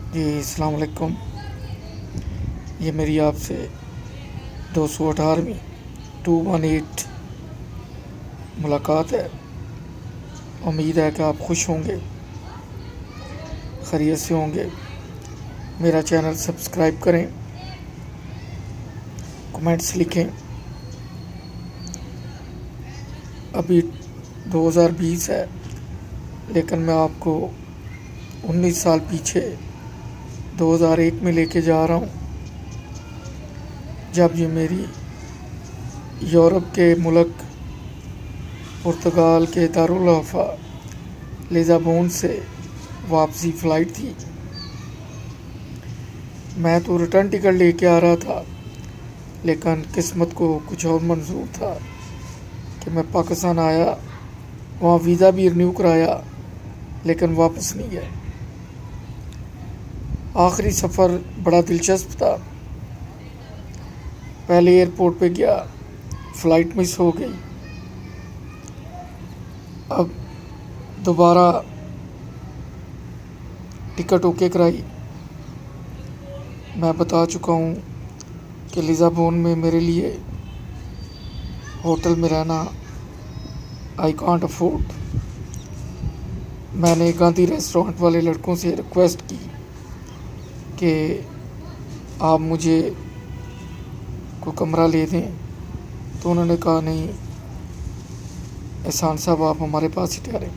جی السلام علیکم۔ یہ میری آپ سے 218ویں 218 ملاقات ہے۔ امید ہے کہ آپ خوش ہوں گے، خیریت سے ہوں گے۔ میرا چینل سبسکرائب کریں، کمنٹس لکھیں۔ ابھی 2020 ہے، لیکن میں آپ کو 19 سال پیچھے 2001 میں لے کے جا رہا ہوں، جب یہ میری یورپ کے ملک پرتگال کے دارالخلافہ لزبون سے واپسی فلائٹ تھی۔ میں تو ریٹرن ٹکٹ لے کے آ رہا تھا، لیکن قسمت کو کچھ اور منظور تھا کہ میں پاکستان آیا، وہاں ویزا بھی رینیو کرایا، لیکن واپس نہیں گیا۔ آخری سفر بڑا دلچسپ تھا۔ پہلے ایئرپورٹ پہ گیا، فلائٹ مس ہو گئی۔ اب دوبارہ ٹکٹ اوکے کرائی۔ میں بتا چکا ہوں کہ لزبون میں میرے لیے ہوٹل میں رہنا آئی کانٹ افورڈ۔ میں نے گاندھی ریسٹورانٹ والے لڑکوں سے ریکویسٹ کی کہ آپ مجھے کوئی کمرہ لے دیں، تو انہوں نے کہا نہیں احسان صاحب، آپ ہمارے پاس ہی ٹھہریں۔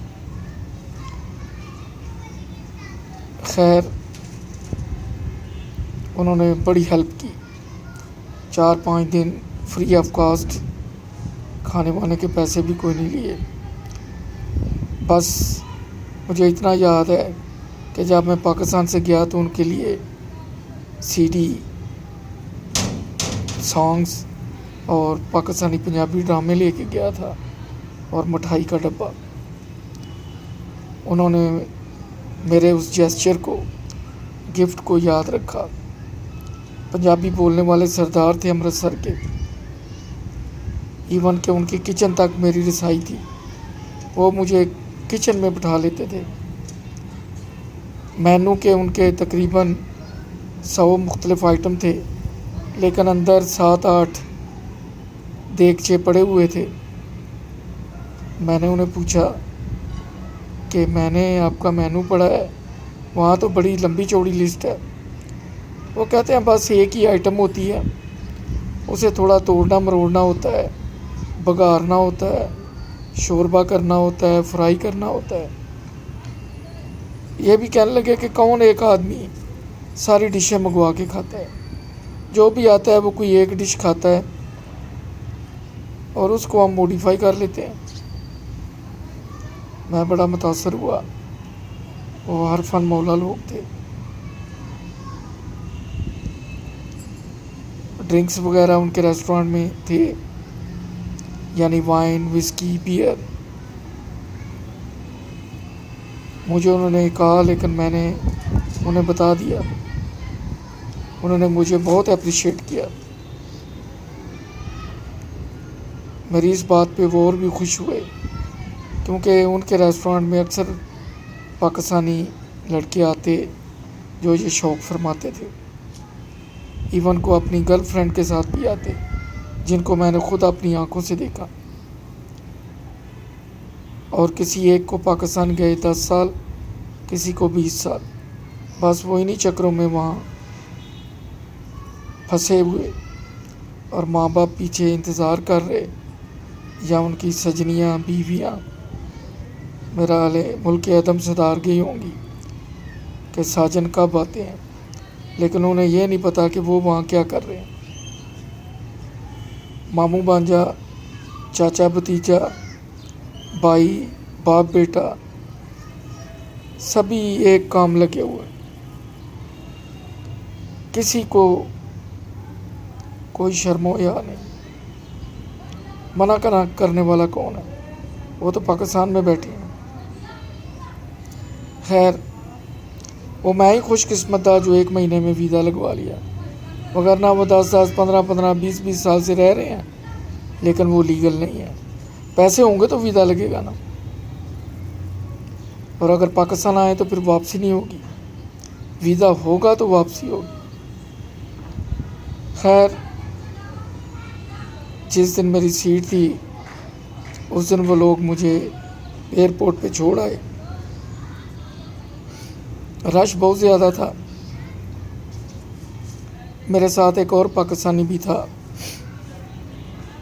خیر، انہوں نے بڑی ہیلپ کی۔ 4-5 دن فری آف کاسٹ، کھانے وانے کے پیسے بھی کوئی نہیں لیے۔ بس مجھے اتنا یاد ہے کہ جب میں پاکستان سے گیا تو ان کے لیے سی ڈی، سانگز اور پاکستانی پنجابی ڈرامے لے کے گیا تھا، اور مٹھائی کا ڈبہ۔ انہوں نے میرے اس جیسچر کو، گفٹ کو یاد رکھا۔ پنجابی بولنے والے سردار تھے امرتسر کے، ایون کہ ان کی کچن تک میری رسائی تھی۔ وہ مجھے کچن میں بٹھا لیتے تھے۔ مینو کے ان کے تقریباً 100 مختلف آئٹم تھے، لیکن اندر 7-8 دیگچے پڑے ہوئے تھے۔ میں نے انہیں پوچھا کہ میں نے آپ کا مینو پڑھا ہے، وہاں تو بڑی لمبی چوڑی لسٹ ہے۔ وہ کہتے ہیں بس ایک ہی آئٹم ہوتی ہے، اسے تھوڑا توڑنا مروڑنا ہوتا ہے، بگارنا ہوتا ہے، شوربہ کرنا ہوتا ہے، فرائی کرنا ہوتا ہے۔ یہ بھی کہنے لگے کہ کون ایک آدمی ساری ڈشیں منگوا کے کھاتا ہے، جو بھی آتا ہے وہ کوئی ایک ڈش کھاتا ہے اور اس کو ہم موڈیفائی کر لیتے ہیں۔ میں بڑا متاثر ہوا۔ وہ ہر فن مولا لوگ تھے۔ ڈرنکس وغیرہ ان کے ریسٹورانٹ میں تھے، یعنی وائن، وسکی، بیئر۔ مجھے انہوں نے کہا، لیکن میں نے انہیں بتا دیا۔ انہوں نے مجھے بہت اپریشیٹ کیا۔ میری اس بات پہ وہ اور بھی خوش ہوئے، کیونکہ ان کے ریسٹورانٹ میں اکثر پاکستانی لڑکے آتے جو یہ شوق فرماتے تھے۔ ایون کو اپنی گرل فرینڈ کے ساتھ بھی آتے، جن کو میں نے خود اپنی آنکھوں سے دیکھا۔ اور کسی ایک کو پاکستان گئے 10 سال، کسی کو 20 سال، بس وہ انہی چکروں میں وہاں پھنسے ہوئے، اور ماں باپ پیچھے انتظار کر رہے، یا ان کی سجنیاں، بیویاں میرا ملک عدم سے دار گئی ہوں گی کہ ساجن کب آتے ہیں، لیکن انہیں یہ نہیں پتا کہ وہ وہاں کیا کر رہے ہیں۔ ماموں بانجا، چاچا بھتیجا، بھائی، باپ بیٹا، سبھی ایک کام لگے ہوئے۔ کسی کو کوئی شرم و حیا نہیں۔ منع کرنے والا کون ہے؟ وہ تو پاکستان میں بیٹھے ہیں۔ خیر، وہ میں ہی خوش قسمت تھا جو 1 مہینے میں ویزا لگوا لیا، وگرنہ وہ 10-10، 15-15، 20-20 سال سے رہ رہے ہیں، لیکن وہ لیگل نہیں ہے۔ پیسے ہوں گے تو ویزا لگے گا نا، اور اگر پاکستان آئے تو پھر واپسی نہیں ہوگی۔ ویزا ہوگا تو واپسی ہوگی۔ خیر جس دن میری سیٹ تھی اس دن وہ لوگ مجھے ایئرپورٹ پہ چھوڑ آئے۔ رش بہت زیادہ تھا۔ میرے ساتھ ایک اور پاکستانی بھی تھا،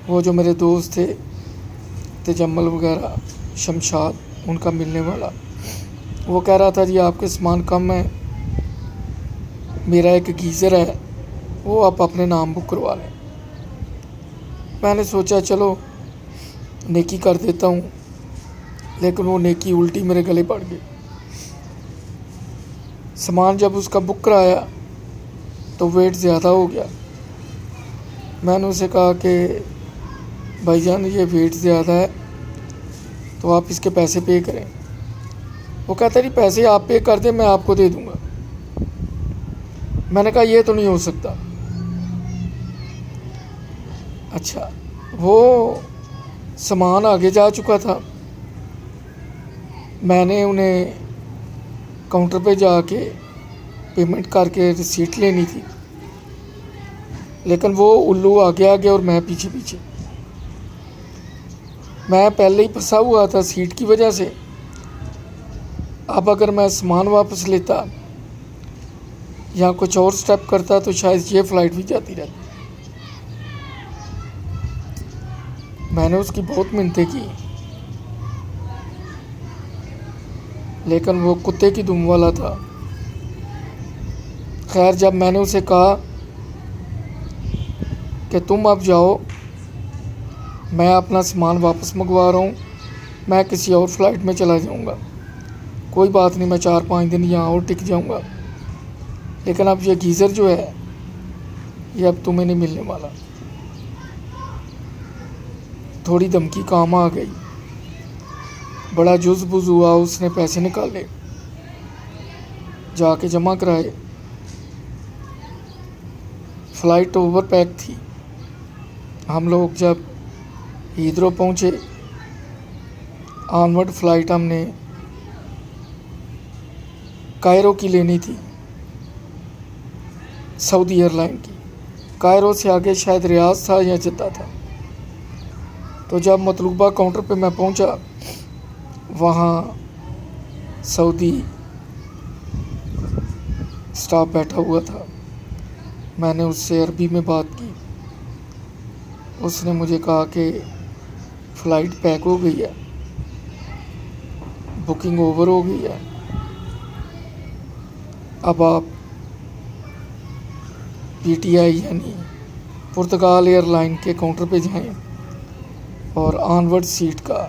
وہ جو میرے دوست تھے تجمل وغیرہ، شمشاد ان کا ملنے والا۔ وہ کہہ رہا تھا جی آپ کے سامان کم ہے، میرا ایک گیزر ہے وہ آپ اپنے نام بک کروا لیں۔ میں نے سوچا چلو نیکی کر دیتا ہوں، لیکن وہ نیکی الٹی میرے گلے پڑ گئی۔ سامان جب اس کا بک کرایا تو ویٹ زیادہ ہو گیا۔ میں نے اسے کہا کہ بھائی جان یہ ویٹ زیادہ ہے تو آپ اس کے پیسے پے کریں۔ وہ کہتا جی پیسے آپ پے کر دیں، میں آپ کو دے دوں گا۔ میں نے کہا یہ تو نہیں ہو سکتا۔ اچھا وہ سامان آگے جا چکا تھا، میں نے انہیں کاؤنٹر پہ جا کے پیمنٹ کر کے رسیٹ لینی تھی، لیکن وہ الو آگے آگے اور میں پیچھے پیچھے۔ میں پہلے ہی پھنسا ہوا تھا سیٹ کی وجہ سے۔ اب اگر میں سامان واپس لیتا یا کچھ اور سٹیپ کرتا تو شاید یہ فلائٹ بھی جاتی رہتی۔ میں نے اس کی بہت منتیں کی، لیکن وہ کتے کی دم والا تھا۔ خیر جب میں نے اسے کہا کہ تم اب جاؤ، میں اپنا سامان واپس منگوا رہا ہوں، میں کسی اور فلائٹ میں چلا جاؤں گا، کوئی بات نہیں، میں 4-5 دن یہاں اور ٹک جاؤں گا، لیکن اب یہ گیزر جو ہے یہ اب تمہیں نہیں ملنے والا۔ تھوڑی دھمکی کام آ گئی، بڑا جز بز ہوا، اس نے پیسے نکالے، جا کے جمع کرائے۔ فلائٹ اوور پیک تھی۔ ہم لوگ جب ہیدرو پہنچے، آنورڈ فلائٹ ہم نے کائرو کی لینی تھی، سعودی ایئر لائن کی۔ کائرو سے آگے شاید ریاض تھا یا جدہ تھا۔ تو جب مطلوبہ کاؤنٹر پہ میں پہنچا، وہاں سعودی سٹاف بیٹھا ہوا تھا۔ میں نے اس سے عربی میں بات کی۔ اس نے مجھے کہا کہ فلائٹ پیک ہو گئی ہے، بکنگ اوور ہو گئی ہے، اب آپ پی ٹی آئی یعنی پرتگال ایئر لائن کے کاؤنٹر پہ جائیں اور آنورڈ سیٹ کا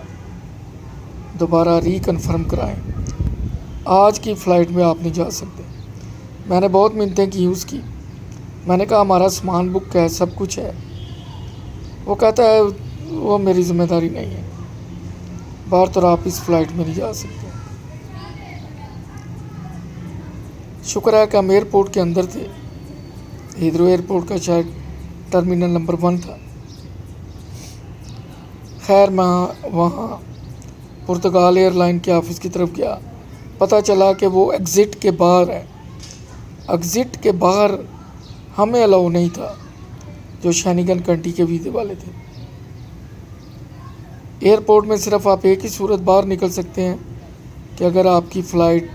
دوبارہ ری کنفرم کرائیں، آج کی فلائٹ میں آپ نہیں جا سکتے۔ میں نے بہت منتیں کی اس کی۔ میں نے کہا ہمارا سامان بک ہے، سب کچھ ہے۔ وہ کہتا ہے وہ میری ذمہ داری نہیں ہے، بار تو آپ اس فلائٹ میں نہیں جا سکتے۔ شکر ہے کہ ہم ایئرپورٹ کے اندر تھے، ہیدرو ایئرپورٹ کا شاید ٹرمینل نمبر 1 تھا۔ خیر میں وہاں پرتگال ایئر لائن کے آفس کی طرف گیا، پتہ چلا کہ وہ ایگزٹ کے باہر ہے۔ ایگزٹ کے باہر ہمیں الاؤ نہیں تھا جو شینیگن کنٹری کے ویزے والے تھے۔ ایئرپورٹ میں صرف آپ ایک ہی صورت باہر نکل سکتے ہیں کہ اگر آپ کی فلائٹ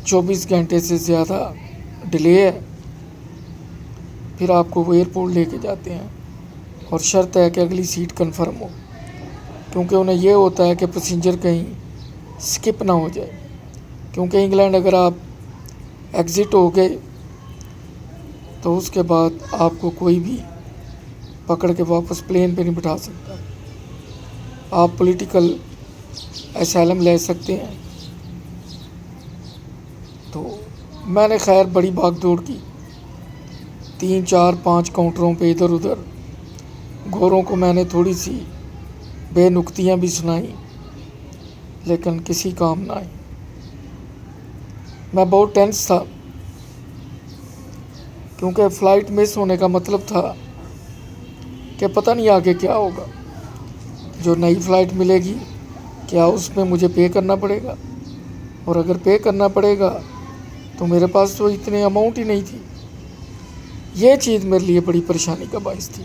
24 گھنٹے سے زیادہ ڈیلے ہے، پھر آپ کو وہ ایئرپورٹ لے کے جاتے ہیں، اور شرط ہے کہ اگلی سیٹ کنفرم ہو، کیونکہ انہیں یہ ہوتا ہے کہ پیسنجر کہیں سکپ نہ ہو جائے، کیونکہ انگلینڈ اگر آپ ایگزٹ ہو گئے تو اس کے بعد آپ کو کوئی بھی پکڑ کے واپس پلین پہ نہیں بٹھا سکتا۔ آپ پولیٹیکل اسائلم لے سکتے ہیں۔ تو میں نے خیر بڑی بھاگ دوڑ کی، 3-4-5 کاؤنٹروں پہ ادھر ادھر، گوروں کو میں نے تھوڑی سی بے نکتیاں بھی سنائیں، لیکن کسی کام نہ آئی۔ میں بہت ٹینس تھا، کیونکہ فلائٹ مس ہونے کا مطلب تھا کہ پتہ نہیں آگے کیا ہوگا۔ جو نئی فلائٹ ملے گی کیا اس میں مجھے پے کرنا پڑے گا، اور اگر پے کرنا پڑے گا تو میرے پاس تو اتنے اماؤنٹ ہی نہیں تھی. یہ چیز میرے لیے بڑی پریشانی کا باعث تھی.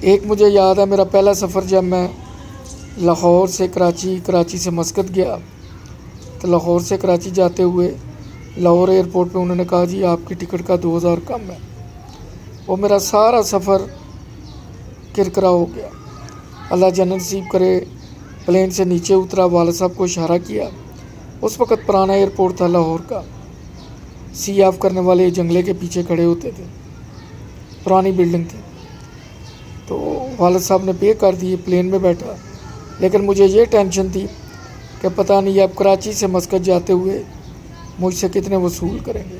ایک مجھے یاد ہے میرا پہلا سفر، جب میں لاہور سے کراچی سے مسقط گیا، تو لاہور سے کراچی جاتے ہوئے لاہور ایئرپورٹ پہ انہوں نے کہا جی آپ کی ٹکٹ کا 2000 کم ہے. وہ میرا سارا سفر کرکرا ہو گیا. اللہ جنت نصیب کرے، پلین سے نیچے اترا، والد صاحب کو اشارہ کیا. اس وقت پرانا ایئرپورٹ تھا لاہور کا، سی آف کرنے والے جنگلے کے پیچھے کھڑے ہوتے تھے، پرانی بلڈنگ تھی. تو والد صاحب نے پے کر دی، پلین میں بیٹھا. لیکن مجھے یہ ٹینشن تھی کہ پتہ نہیں اب کراچی سے مسقط جاتے ہوئے مجھ سے کتنے وصول کریں گے.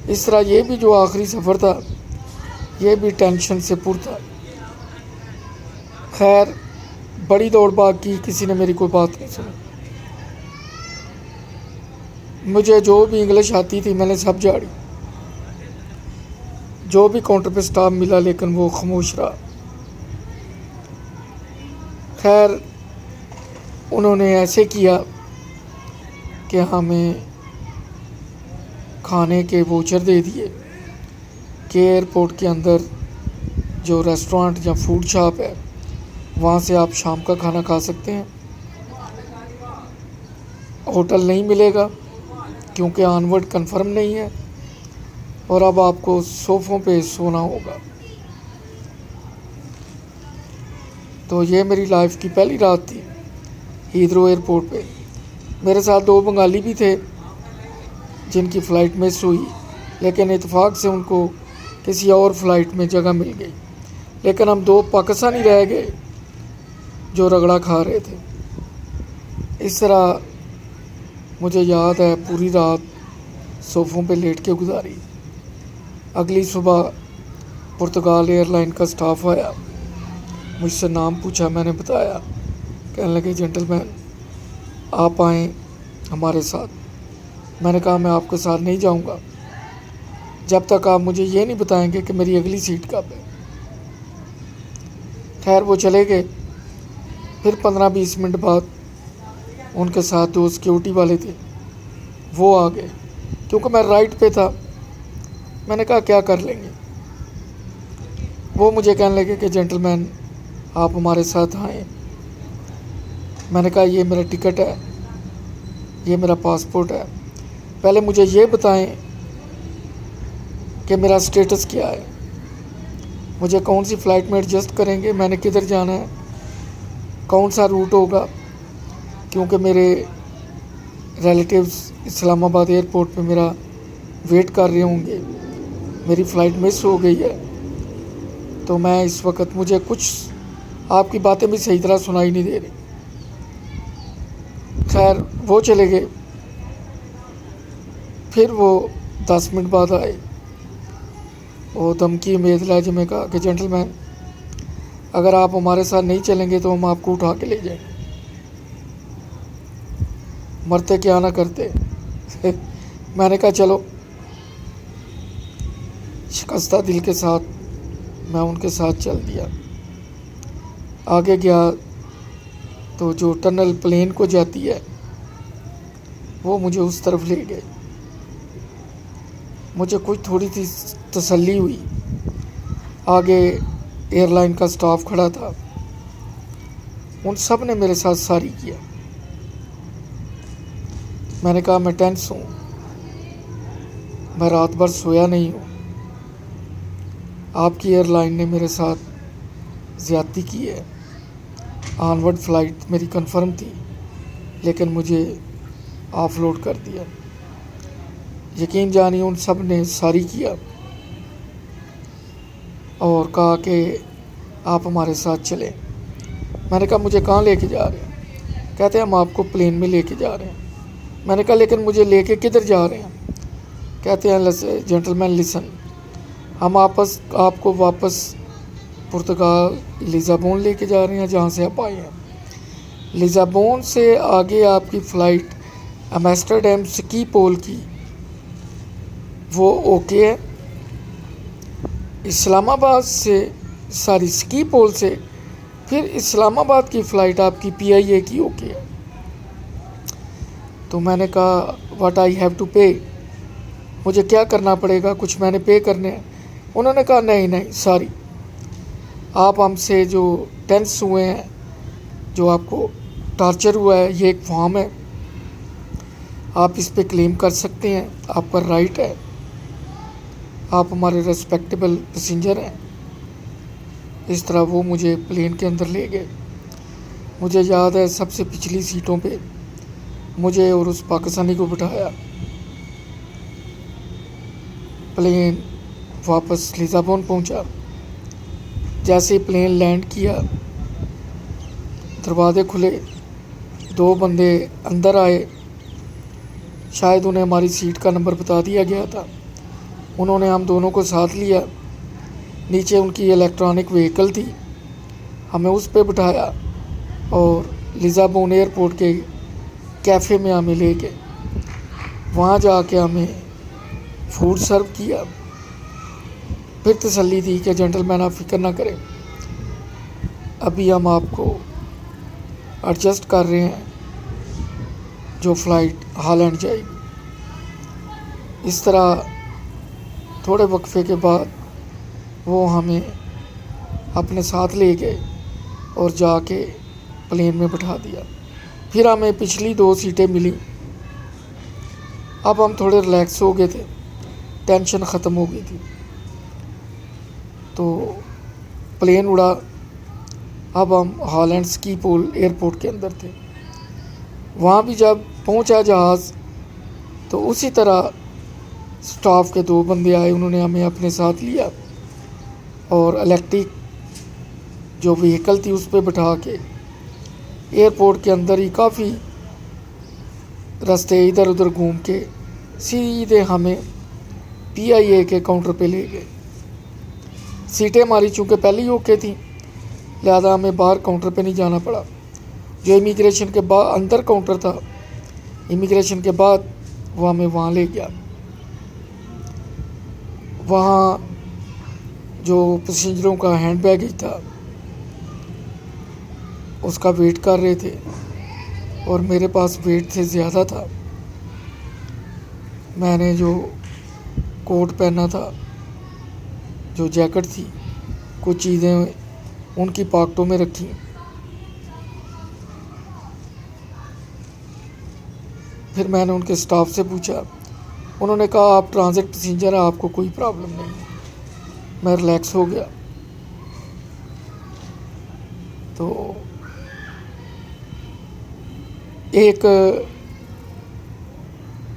اس طرح یہ بھی جو آخری سفر تھا یہ بھی ٹینشن سے پر تھا. خیر بڑی دوڑ بھاگ کی، کسی نے میری کوئی بات نہیں سنی. مجھے جو بھی انگلش آتی تھی میں نے سب جھاڑی، جو بھی کاؤنٹر پہ سٹاف ملا، لیکن وہ خاموش رہا. خیر انہوں نے ایسے کیا کہ ہمیں کھانے کے ووچر دے دیے کہ ایئرپورٹ کے اندر جو ریسٹورانٹ یا فوڈ شاپ ہے وہاں سے آپ شام کا کھانا کھا سکتے ہیں. ہوٹل نہیں ملے گا کیونکہ آنورڈ کنفرم نہیں ہے، اور اب آپ کو صوفوں پہ سونا ہوگا. تو یہ میری لائف کی پہلی رات تھی ہیتھرو ایئرپورٹ پہ. میرے ساتھ 2 بنگالی بھی تھے جن کی فلائٹ مس ہوئی، لیکن اتفاق سے ان کو کسی اور فلائٹ میں جگہ مل گئی. لیکن ہم 2 پاکستانی رہ گئے جو رگڑا کھا رہے تھے. اس طرح مجھے یاد ہے پوری رات صوفوں پہ لیٹ کے گزاری. اگلی صبح پرتگال ایئر لائن کا سٹاف آیا، مجھ سے نام پوچھا، میں نے بتایا. کہنے لگے جنٹل مین آپ آئیں ہمارے ساتھ. میں نے کہا میں آپ کے ساتھ نہیں جاؤں گا جب تک آپ مجھے یہ نہیں بتائیں گے کہ میری اگلی سیٹ کب ہے. خیر وہ چلے گئے. پھر 15-20 منٹ بعد ان کے ساتھ 2 سیکیورٹی والے تھے، وہ آ گئے. کیونکہ میں رائٹ پہ تھا میں نے کہا کیا کر لیں گے. وہ مجھے کہنے لگے کہ جنٹل مین آپ ہمارے ساتھ آئیں. میں نے کہا یہ میرا ٹکٹ ہے، یہ میرا پاسپورٹ ہے، پہلے مجھے یہ بتائیں کہ میرا سٹیٹس کیا ہے، مجھے کون سی فلائٹ میں ایڈجسٹ کریں گے، میں نے کدھر جانا ہے، کون سا روٹ ہوگا. کیونکہ میرے ریلیٹیوز اسلام آباد ایئرپورٹ پہ میرا ویٹ کر رہے ہوں گے، میری فلائٹ مس ہو گئی ہے. تو میں اس وقت مجھے کچھ آپ کی باتیں بھی صحیح طرح سنائی نہیں دے رہی. خیر وہ چلے گئے. پھر وہ 10 منٹ بعد آئے. وہ دھمکی امید لہجے میں کہا کہ جنٹل مین اگر آپ ہمارے ساتھ نہیں چلیں گے تو ہم آپ کو اٹھا کے لے جائیں گے، مرتے کیا نہ کرتے. میں نے کہا چلو. شکستہ دل کے ساتھ میں ان کے ساتھ چل دیا. آگے گیا تو جو ٹنل پلین کو جاتی ہے وہ مجھے اس طرف لے گئے. مجھے کچھ تھوڑی سی تسلی ہوئی. آگے ایئر لائن کا سٹاف کھڑا تھا، ان سب نے میرے ساتھ ساری کیا. میں نے کہا میں ٹینس ہوں، میں رات بھر سویا نہیں ہوں، آپ کی ایئر لائن نے میرے ساتھ زیادتی کی ہے. آنورڈ فلائٹ میری کنفرم تھی لیکن مجھے آف لوڈ کر دیا. یقین جانیے ان سب نے ساری کیا اور کہا کہ آپ ہمارے ساتھ چلیں. میں نے کہا مجھے کہاں لے کے جا رہے ہیں؟ کہتے ہیں ہم آپ کو پلین میں لے کے جا رہے ہیں. میں نے کہا لیکن مجھے لے کے کدھر جا رہے ہیں؟ کہتے ہیں جنٹل مین لسن، ہم آپ کو واپس پرتگال لیزابون لے کے جا رہے ہیں جہاں سے آپ آئے ہیں. لیزابون سے آگے آپ کی فلائٹ ایمسٹرڈیم سکی پول کی وہ اوکے ہے. اسلام آباد سے سکی پول سے پھر اسلام آباد کی فلائٹ آپ کی PIA کی اوکے ہے. تو میں نے کہا what I have to pay, مجھے کیا کرنا پڑے گا، کچھ میں نے پے کرنے ہیں؟ انہوں نے کہا نہیں سوری، آپ ہم سے جو ٹینس ہوئے ہیں، جو آپ کو ٹارچر ہوا ہے، یہ ایک فارم ہے، آپ اس پہ کلیم کر سکتے ہیں، آپ کا رائٹ ہے، آپ ہمارے ریسپیکٹیبل پیسنجر ہیں۔ اس طرح وہ مجھے پلین کے اندر لے گئے۔ مجھے یاد ہے سب سے پچھلی سیٹوں پہ مجھے اور اس پاکستانی کو بٹھایا۔ پلین واپس لزابون پہنچا۔ جیسے پلین لینڈ کیا، دروازے کھلے، 2 بندے اندر آئے، شاید انہیں ہماری سیٹ کا نمبر بتا دیا گیا تھا۔ انہوں نے ہم دونوں کو ساتھ لیا، نیچے ان کی الیکٹرانک وہیکل تھی، ہمیں اس پہ بٹھایا اور لزابون ایئرپورٹ کے کیفے میں ہمیں لے گئے۔ وہاں جا کے ہمیں فوڈ سرو کیا، پھر تسلی دی کہ جنٹل مین آپ فکر نہ کریں، ابھی ہم آپ کو ایڈجسٹ کر رہے ہیں جو فلائٹ ہالینڈ جائے گی۔ اس طرح تھوڑے وقفے کے بعد وہ ہمیں اپنے ساتھ لے گئے اور جا کے پلین میں بٹھا دیا۔ پھر ہمیں پچھلی 2 سیٹیں ملی۔ اب ہم تھوڑے ریلیکس ہو گئے تھے، ٹینشن ختم ہو گئی تھی۔ تو پلین اڑا، اب ہم ہالینڈ سکیپول ایئرپورٹ کے اندر تھے۔ وہاں بھی جب پہنچا جہاز تو اسی طرح سٹاف کے 2 بندے آئے، انہوں نے ہمیں اپنے ساتھ لیا اور الیکٹرک جو وہیکل تھی اس پہ بٹھا کے ایئرپورٹ کے اندر ہی کافی راستے ادھر ادھر گھوم کے سیدھے ہمیں پی آئی اے کے کاؤنٹر پہ لے گئے۔ سیٹیں ہماری چونکہ پہلے ہی اوکے تھیں، لہذا ہمیں باہر کاؤنٹر پہ نہیں جانا پڑا۔ جو امیگریشن کے بعد اندر کاؤنٹر تھا، امیگریشن کے بعد وہ ہمیں وہاں لے گیا۔ وہاں جو پیسنجروں کا ہینڈ بیگیج تھا اس کا ویٹ کر رہے تھے، اور میرے پاس ویٹ سے زیادہ تھا۔ میں نے جو کوٹ پہنا تھا، جو جیکٹ تھی، کچھ چیزیں ان کی پاکٹوں میں رکھی۔ پھر میں نے ان کے سٹاف سے پوچھا، انہوں نے کہا آپ ٹرانزٹ پیسنجر ہیں، آپ کو کوئی پرابلم نہیں ہے۔ میں ریلیکس ہو گیا۔ تو ایک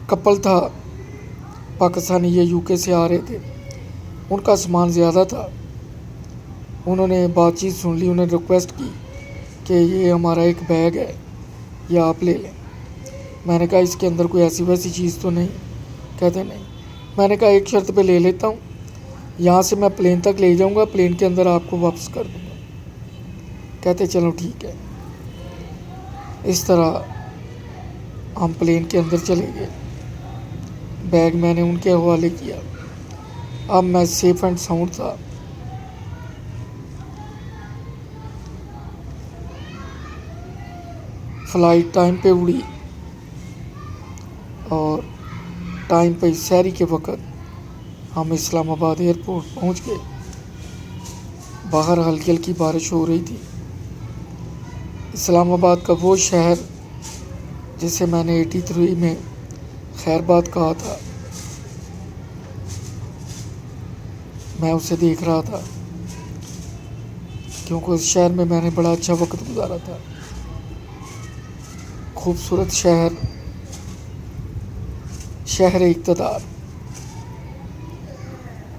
کپل تھا پاکستانی، یہ یو کے سے آ رہے تھے، ان کا سامان زیادہ تھا۔ انہوں نے بات چیت سن لی، انہوں نے ریکویسٹ کی کہ یہ ہمارا ایک بیگ ہے، یہ آپ لے لیں۔ میں نے کہا اس کے اندر کوئی ایسی ویسی چیز تو نہیں؟ کہتے نہیں۔ میں نے کہا ایک شرط پہ لے لیتا ہوں، یہاں سے میں پلین تک لے جاؤں گا، پلین کے اندر آپ کو واپس کر دوں گا۔ کہتے چلو ٹھیک ہے۔ اس طرح ہم پلین کے اندر چلے گئے، بیگ میں نے ان کے حوالے کیا۔ اب میں سیف اینڈ ساؤنڈ تھا۔ فلائٹ ٹائم پہ اڑی اور ٹائم پہ سحری کے وقت ہم اسلام آباد ایئرپورٹ پہنچ گئے۔ باہر ہلکی ہلکی بارش ہو رہی تھی۔ اسلام آباد کا وہ شہر جسے میں نے 83 میں خیر بات کہا تھا، میں اسے دیکھ رہا تھا، کیونکہ اس شہر میں نے بڑا اچھا وقت گزارا تھا۔ خوبصورت شہر اقتدار۔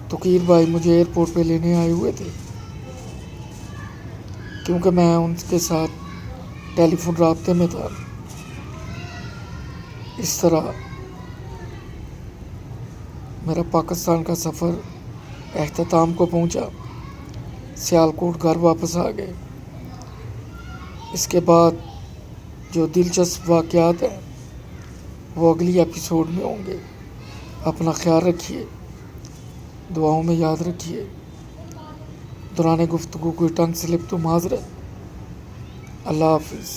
توقیر بھائی مجھے ایئرپورٹ پہ لینے آئے ہوئے تھے، کیونکہ میں ان کے ساتھ ٹیلی فون رابطے میں تھا۔ اس طرح میرا پاکستان کا سفر اختتام کو پہنچا۔ سیالکوٹ گھر واپس آ گئے۔ اس کے بعد جو دلچسپ واقعات ہیں وہ اگلی ایپیسوڈ میں ہوں گے۔ اپنا خیال رکھیے، دعاؤں میں یاد رکھیے۔ دوران گفتگو کوئی ٹنگ سلپ تو معذرت۔ اللہ حافظ۔